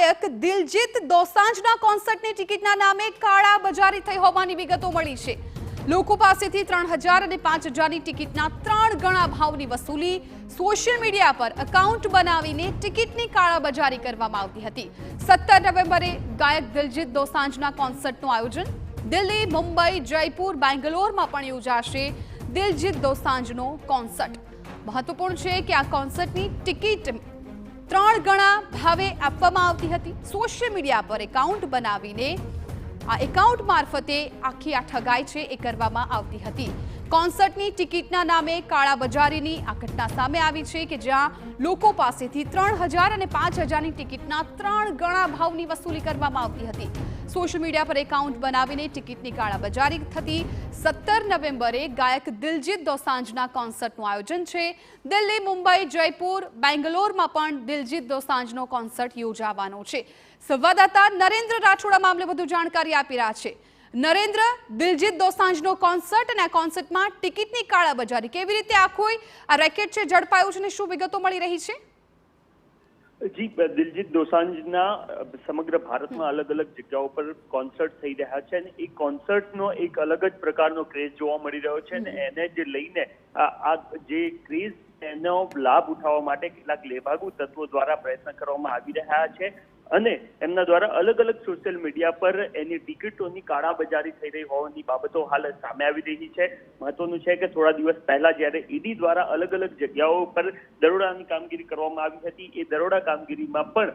ગાયક દિલજીત દોસાંજના કોન્સર્ટની ટિકિટના નામે કાળાબજારી થઈ હોવાની વિગતો મળી છે। લોકો પાસેથી 3000 અને 5000ની ટિકિટના 3 ગણા ભાવની વસૂલી સોશિયલ મીડિયા પર એકાઉન્ટ બનાવીને ટિકિટની કાળાબજારી કરવામાં આવતી હતી। 17 નવેમ્બરે ગાયક દિલજીત દોસાંજના કોન્સર્ટનું આયોજન દિલ્હી, મુંબઈ, જયપુર, બેંગ્લોરમાં પણ યોજાશે। દિલજીત દોસાંજનો કોન્સર્ટ મહત્વપૂર્ણ છે કે આ કોન્સર્ટની ટિકિટ 3 ગણા ભાવે આપવામાં આવતી હતી। સોશિયલ મીડિયા પર એકાઉન્ટ બનાવીને આ એકાઉન્ટ મારફતે આખી આ ઠગાઈ છે એ કરવામાં આવતી હતી। કોન્સર્ટની ટિકિટના નામે કાળાબજારીની આ ઘટના સામે આવી છે કે જ્યાં લોકો પાસેથી 3000 અને 5000ની ટિકિટના 3 ગણા ભાવની વસૂલી કરવામાં આવતી હતી। સોશિયલ મીડિયા પર એકાઉન્ટ બનાવીને ટિકિટની કાળાબજારી થતી। 17 નવેમ્બરે ગાયક દિલજીત દોસાંજના કોન્સર્ટનું આયોજન છે। દિલ્હી, મુંબઈ, જયપુર, બેંગ્લોરમાં પણ દિલજીત દોસાંજનો કોન્સર્ટ યોજાવાનો છે। સંવાદદાતા નરેન્દ્ર રાઠોડ મામલે વધુ જાણકારી આપી રહ્યા છે। નરેન્દ્ર, દિલજીત દોસાંજનો કોન્સર્ટ અને આ કોન્સર્ટમાં ટિકિટની કાળાબજારી કેવી રીતે આખું આ રેકેટ છે ઝડપાયું છે અને શું વિગતો મળી રહી છે? જી, દિલજીત દોસાંજના સમગ્ર ભારતમાં અલગ અલગ જગ્યાઓ પર કોન્સર્ટ થઈ રહ્યા છે અને એ કોન્સર્ટનો એક અલગ જ પ્રકારનો ક્રેઝ જોવા મળી રહ્યો છે અને એને જે લઈને આ જે ક્રેઝ એનો લાભ ઉઠાવવા માટે કેટલાક લેભાગુ તત્વો દ્વારા પ્રયત્ન કરવામાં આવી રહ્યા છે અને એમના દ્વારા અલગ અલગ સોશિયલ મીડિયા પર એની ટિકિટોની કાળાબજારી થઈ રહી હોવાની બાબતો હાલ સામે આવી રહી છે। મહત્વનું છે કે થોડા દિવસ પહેલા જ્યારે ઈડી દ્વારા અલગ અલગ જગ્યાઓ પર દરોડાની કામગીરી કરવામાં આવી હતી, એ દરોડા કામગીરીમાં પણ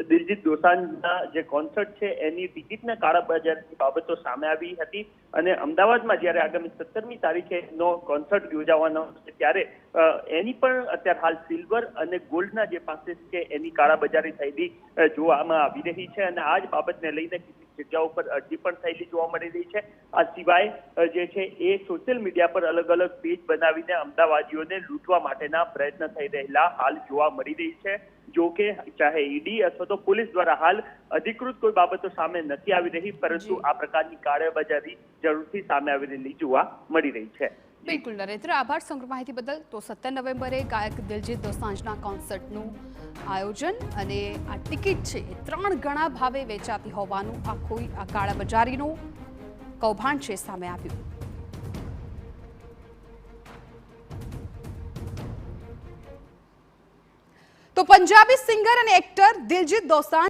દિલજીત દોસાંજના જે કોન્સર્ટ છે એની ટિકિટના કાળાબજારીની બાબતો સામે આવી હતી અને અમદાવાદમાં જ્યારે આગામી 17મી તારીખે નો કોન્સર્ટ યોજાવાનો છે ત્યારે એની પણ અત્યારે હાલ સિલ્વર અને ગોલ્ડના જે પાસીસ છે એની કાળાબજારી થયેલી જોવામાં આવી રહી છે અને આ જ બાબતને લઈને કેટલીક જગ્યાઓ પર અરજી પણ થયેલી જોવા મળી રહી છે। આ સિવાય જે છે એ સોશિયલ મીડિયા પર અલગ અલગ પેજ બનાવીને અમદાવાદીઓને લૂંટવા માટેના પ્રયત્ન થઈ રહેલા હાલ જોવા મળી રહી છે। જો કે ચાહે ઈડી અથવા તો પોલીસ દ્વારા હાલ અધિકૃત કોઈ બાબતો સામે નથી આવી રહી, પરંતુ આ પ્રકારની કાળાબજારી જરૂરથી સામે આવી રહેલી જોવા મળી રહી છે। બિલકુલ નરેન્દ્ર, આભાર સમગ્ર માહિતી બદલ। તો 17 નવેમ્બરે ગાયક દિલજીત દોસાંજના કોન્સર્ટનું આયોજન અને આ ટિકિટ છે એ 3 ગણા ભાવે વેચાતી હોવાનું આખું આ કાળાબજારીનું કૌભાંડ છે સામે આવ્યું। તો પંજાબી સિંગર અને એક્ટર દિલજીત દોસાંજ